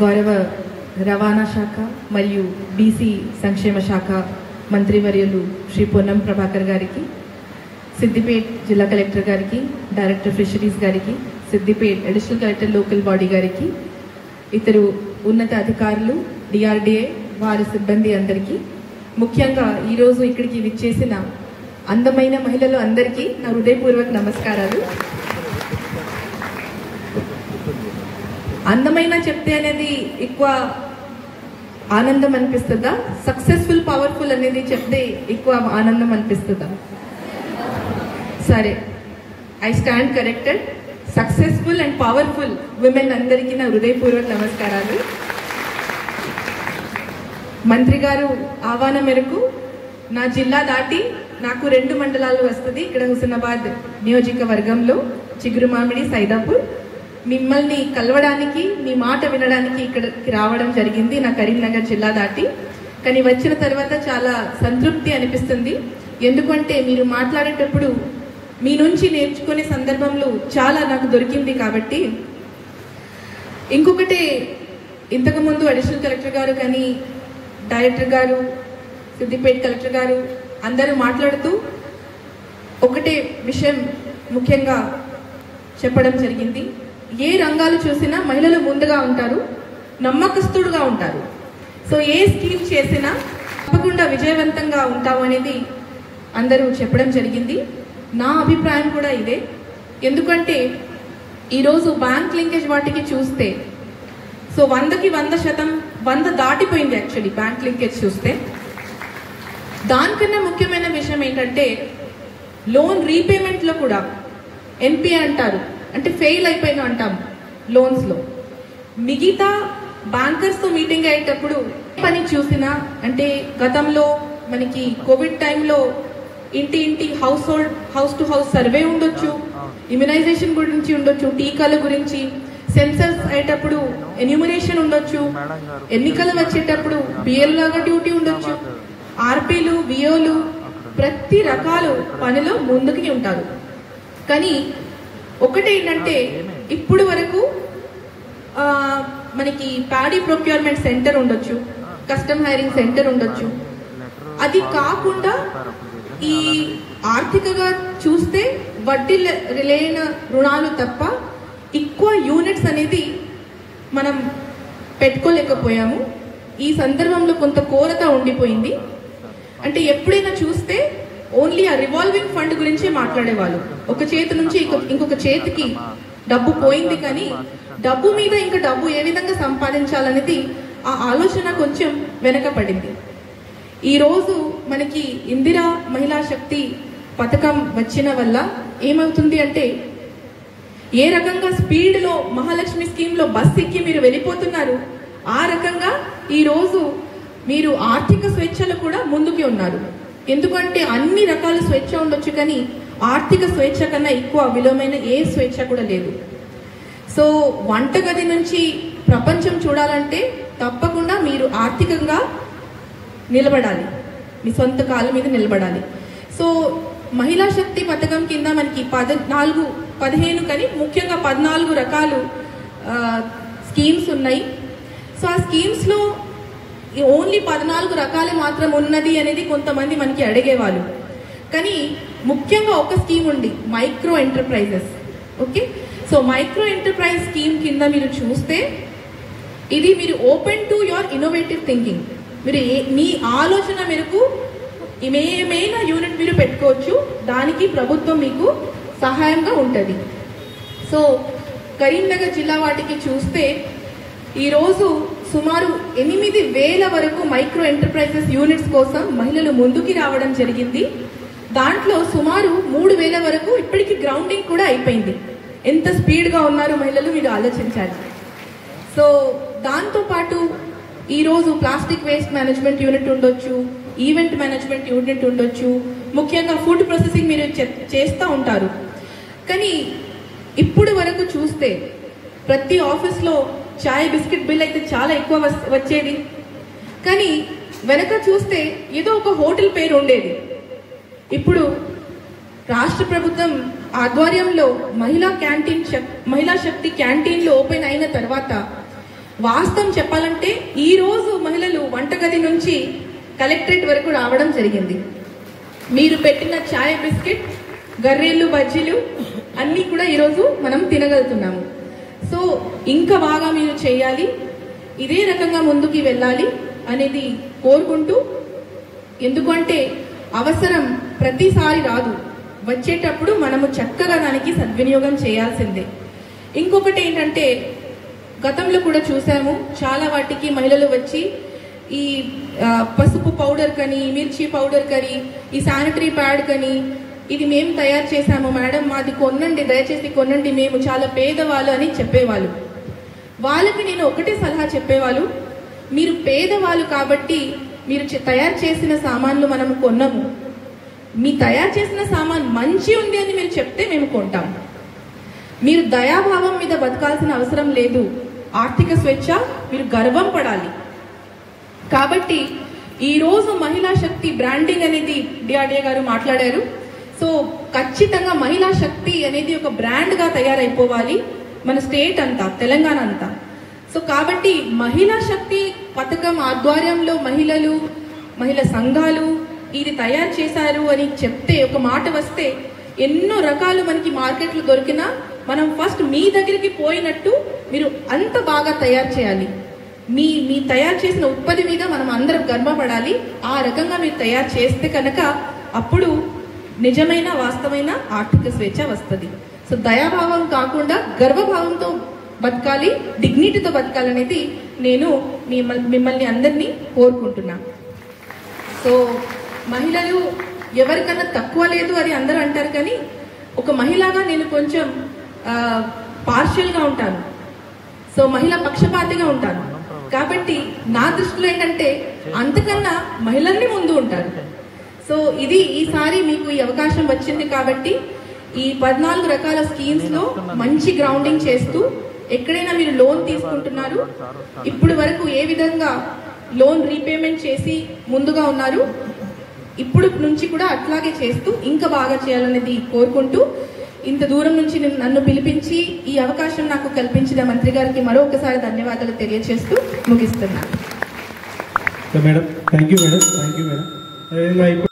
గౌరవ రవాణా శాఖ మరియు బీసీ సంక్షేమ శాఖ మంత్రివర్యులు శ్రీ పొన్నం ప్రభాకర్ గారికి, సిద్దిపేట్ జిల్లా కలెక్టర్ గారికి, డైరెక్టర్ ఫిషరీస్ గారికి, Siddipet additional collector local body గారికి, ఇతరు ఉన్నత అధికారులు, డిఆర్డీఏ వారి సిబ్బంది అందరికీ, ముఖ్యంగా ఈరోజు ఇక్కడికి విచ్చేసిన అందమైన మహిళలు అందరికీ నా హృదయపూర్వక నమస్కారాలు. అందమైన చెప్తే అనేది ఎక్కువ ఆనందం అనిపిస్తుందా, సక్సెస్ఫుల్ పవర్ఫుల్ అనేది చెప్తే ఎక్కువ ఆనందం అనిపిస్తుందా? సరే, I stand corrected. Successful and powerful women అందరికీ నా హృదయపూర్వక నమస్కారాలు. మంత్రి గారు ఆహ్వానం మేరకు నా జిల్లా దాటి నాకు 2 మండలాలు వస్తుంది. ఇక్కడ హుస్నాబాద్ నియోజకవర్గంలో చిగురుమామిడి, సైదాపూర్. మిమ్మల్ని కలవడానికి, మీ మాట వినడానికి ఇక్కడికి రావడం జరిగింది నా కరీంనగర్ జిల్లా దాటి. కానీ వచ్చిన తర్వాత చాలా సంతృప్తి అనిపిస్తుంది. ఎందుకంటే మీరు మాట్లాడేటప్పుడు మీ నుంచి నేర్చుకునే సందర్భంలో చాలా నాకు దొరికింది. కాబట్టి ఇంకొకటి, ఇంతకుముందు అడిషనల్ కలెక్టర్ గారు కానీ డైరెక్టర్ గారు, సిద్దిపేట కలెక్టర్ గారు అందరూ మాట్లాడుతూ ఒకటే విషయం ముఖ్యంగా చెప్పడం జరిగింది. ఏ రంగాలు చూసినా మహిళలు ముందుగా ఉంటారు, నమ్మకస్తుడుగా ఉంటారు. సో ఏ స్కీమ్ చేసినా తప్పకుండా విజయవంతంగా ఉంటాము అనేది అందరూ చెప్పడం జరిగింది. నా అభిప్రాయం కూడా ఇదే. ఎందుకంటే ఈరోజు బ్యాంక్ లింకేజ్ వాటికి చూస్తే సో 100కి 100% 100 దాటిపోయింది. యాక్చువల్లీ బ్యాంక్ లింకేజ్ చూస్తే దానికన్నా ముఖ్యమైన విషయం ఏంటంటే లోన్ రీపేమెంట్లో కూడా ఎన్పిఏ అంటారు, అంటే ఫెయిల్ అయిపోయిన అంటాం లోన్స్లో. మిగతా బ్యాంకర్స్తో మీటింగ్ అయ్యేటప్పుడు పని చూసినా, అంటే గతంలో మనకి కోవిడ్ టైంలో ఇంటి హౌస్ టు హౌస్ సర్వే ఉండొచ్చు, ఇమ్యునైజేషన్ గురించి ఉండొచ్చు, టీకాల గురించి, సెన్సస్ అయ్యేటప్పుడు ఎన్యూమరేషన్ ఉండొచ్చు, ఎన్నికలు వచ్చేటప్పుడు బిఎల్ లాగా డ్యూటీ ఉండొచ్చు, ఆర్పీలు, విఓలు ప్రతి రకాల పనిలో ముందుకి ఉంటారు. కానీ ఒకటి ఏంటంటే ఇప్పుడు వరకు మనకి ప్యాడీ ప్రొక్యూర్మెంట్ సెంటర్ ఉండొచ్చు, కస్టమ్ హైరింగ్ సెంటర్ ఉండొచ్చు. అది కాకుండా ఈ ఆర్థికంగా చూస్తే వడ్డీ లేని రుణాలు తప్ప ఎక్కువ యూనిట్స్ అనేది మనం పెట్టుకోలేకపోయాము. ఈ సందర్భంలో కొంత కొరత ఉండిపోయింది. అంటే ఎప్పుడైనా చూస్తే ఓన్లీ ఆ రివాల్వింగ్ ఫండ్ గురించే మాట్లాడేవాళ్ళు. ఒక చేతి నుంచి ఇంకొక చేతికి డబ్బు పోయింది, కానీ డబ్బు మీద ఇంకా డబ్బు ఏ విధంగా సంపాదించాలనేది ఆ ఆలోచన కొంచెం వెనకపడింది. ఈరోజు మనకి ఇందిరా మహిళా శక్తి పథకం వచ్చిన వల్ల ఏమవుతుంది అంటే ఏ రకంగా స్పీడ్లో మహాలక్ష్మి స్కీమ్లో బస్ ఎక్కి మీరు వెళ్ళిపోతున్నారు, ఆ రకంగా ఈరోజు మీరు ఆర్థిక స్వేచ్ఛలు కూడా ముందుకి ఉన్నారు. ఎందుకంటే అన్ని రకాల స్వేచ్ఛ ఉండొచ్చు, కానీ ఆర్థిక స్వేచ్ఛ కన్నా ఎక్కువ విలువైన ఏ స్వేచ్ఛ కూడా లేదు. సో వంటగది నుంచి ప్రపంచం చూడాలంటే తప్పకుండా మీరు ఆర్థికంగా నిలబడాలి, మీ సొంత కాళ్ళ మీద నిలబడాలి. సో మహిళా శక్తి పథకం కింద మనకి 15 కానీ ముఖ్యంగా 14 రకాలు స్కీమ్స్ ఉన్నాయి. సో ఆ స్కీమ్స్లో ఓన్లీ 14 రకాలు మాత్రం ఉన్నది అనేది కొంతమంది మనకి అడిగేవాళ్ళు. కానీ ముఖ్యంగా ఒక స్కీమ్ ఉంది, micro enterprises. Okay, so micro enterprise scheme కింద మీరు చూస్తే ఇది మీరు open to your innovative thinking. మీరు మీ ఆలోచన మేరకు ఏమైనా యూనిట్ మీరు పెట్టుకోవచ్చు, దానికి ప్రభుత్వం మీకు సహాయంగా ఉంటుంది. సో కరీంనగర్ జిల్లా వాటికి చూస్తే ఈరోజు సుమారు 8,000 వరకు మైక్రో ఎంటర్ప్రైజెస్ యూనిట్స్ కోసం మహిళలు ముందుకి రావడం జరిగింది. దాంట్లో సుమారు 3,000 వరకు ఇప్పటికీ గ్రౌండింగ్ కూడా అయిపోయింది. ఎంత స్పీడ్గా ఉన్నారు మహిళలు మీరు ఆలోచించాలి. సో దాంతోపాటు ఈరోజు ప్లాస్టిక్ వేస్ట్ మేనేజ్మెంట్ యూనిట్ ఉండొచ్చు, ఈవెంట్ మేనేజ్మెంట్ యూనిట్ ఉండొచ్చు, ముఖ్యంగా ఫుడ్ ప్రాసెసింగ్ మీరు చేస్తూ ఉంటారు. కానీ ఇప్పుడు వరకు చూస్తే ప్రతి ఆఫీస్లో చాయ్ బిస్కెట్ బిల్ అయితే చాలా ఎక్కువ వచ్చేది, కానీ వెనక చూస్తే ఏదో ఒక హోటల్ పేరు ఉండేది. ఇప్పుడు రాష్ట్ర ప్రభుత్వం ఆధ్వర్యంలో మహిళా శక్తి క్యాంటీన్లు ఓపెన్ అయిన తర్వాత వాస్తవం చెప్పాలంటే ఈ రోజు మహిళలు వంటగది నుంచి కలెక్టరేట్ వరకు రావడం జరిగింది. మీరు పెట్టిన చాయ్ బిస్కెట్, గర్రెలు, బజ్జీలు అన్నీ కూడా ఈరోజు మనం తినగలుగుతున్నాము. సో ఇంకా బాగా మీరు చేయాలి, ఇదే రకంగా ముందుకు వెళ్ళాలి అనేది కోరుకుంటూ, ఎందుకంటే అవసరం ప్రతిసారి రాదు, వచ్చేటప్పుడు మనము చక్కగా దానికి సద్వినియోగం చేయాల్సిందే. ఇంకొకటి ఏంటంటే గతంలో కూడా చూసాము, చాలా వాటికి మహిళలు వచ్చి ఈ పసుపు పౌడర్ కని, మిర్చి పౌడర్ కని, ఈ శానిటరీ ప్యాడ్ కని, ఇది మేము తయారు చేశాము మేడం, మాది కొనండి, దయచేసి కొనండి, మేము చాలా పేదవాళ్ళు అని చెప్పేవాళ్ళు. వాళ్ళకి నేను ఒకటే సలహా చెప్పేవాళ్ళు, మీరు పేదవాళ్ళు కాబట్టి మీరు తయారు చేసిన సామాన్లు మనం కొనము, మీ తయారు చేసిన సామాన్ మంచి ఉంది అని మీరు చెప్తే మేము కొంటాం. మీరు దయాభావం మీద బతకాల్సిన అవసరం లేదు, ఆర్థిక స్వేచ్ఛ, మీరు గర్వం పడాలి. కాబట్టి ఈరోజు మహిళా శక్తి బ్రాండింగ్ అనేది డిఆర్డీఏ గారు మాట్లాడారు. సో ఖచ్చితంగా మహిళా శక్తి అనేది ఒక బ్రాండ్గా తయారైపోవాలి మన స్టేట్ అంతా, తెలంగాణ అంతా. సో కాబట్టి మహిళా శక్తి పథకం ఆధ్వర్యంలో మహిళా సంఘాలు ఇది తయారు చేశారు అని చెప్తే, ఒక మాట వస్తే ఎన్నో రకాలు మనకి మార్కెట్లు దొరికినా మనం ఫస్ట్ మీ దగ్గరికి పోయినట్టు మీరు అంత బాగా తయారు చేయాలి. మీ తయారు చేసిన ఉత్పత్తి మీద మనం అందరం గర్వపడాలి. ఆ రకంగా మీరు తయారు చేస్తే కనుక అప్పుడు నిజమైన వాస్తవమైన ఆర్థిక స్వేచ్ఛ వస్తుంది. సో దయాభావం కాకుండా గర్వభావంతో బతకాలి, డిగ్నిటీతో బతకాలనేది నేను మిమ్మల్ని అందరినీ కోరుకుంటున్నాను. సో మహిళలు ఎవరికన్నా తక్కువ లేదు అని అందరూ అంటారు, కానీ ఒక మహిళగా నేను కొంచెం పార్షియల్గా ఉంటాను. సో మహిళా పక్షపాతిగా ఉంటాను. కాబట్టి నా దృష్టిలో ఏంటంటే అంతకన్నా మహిళల్ని ముందు ఉంటారు. సో ఇది ఈసారి మీకు ఈ అవకాశం వచ్చింది కాబట్టి ఈ 14 రకాల స్కీమ్స్ లో మంచి గ్రౌండింగ్ చేస్తూ, ఎక్కడైనా మీరు లోన్ తీసుకుంటున్నారు, ఇప్పుడు వరకు ఏ విధంగా లోన్ రీపేమెంట్ చేసి ముందుగా ఉన్నారు, ఇప్పుడు నుంచి కూడా అట్లాగే చేస్తూ ఇంకా బాగా చేయాలనేది కోరుకుంటూ, ఇంత దూరం నుంచి నన్ను పిలిపించి ఈ అవకాశం నాకు కల్పించిన మంత్రి గారికి మరొకసారి ధన్యవాదాలు తెలియజేస్తూ ముగిస్తున్నాను. Madam, thank you madam, thank you madam.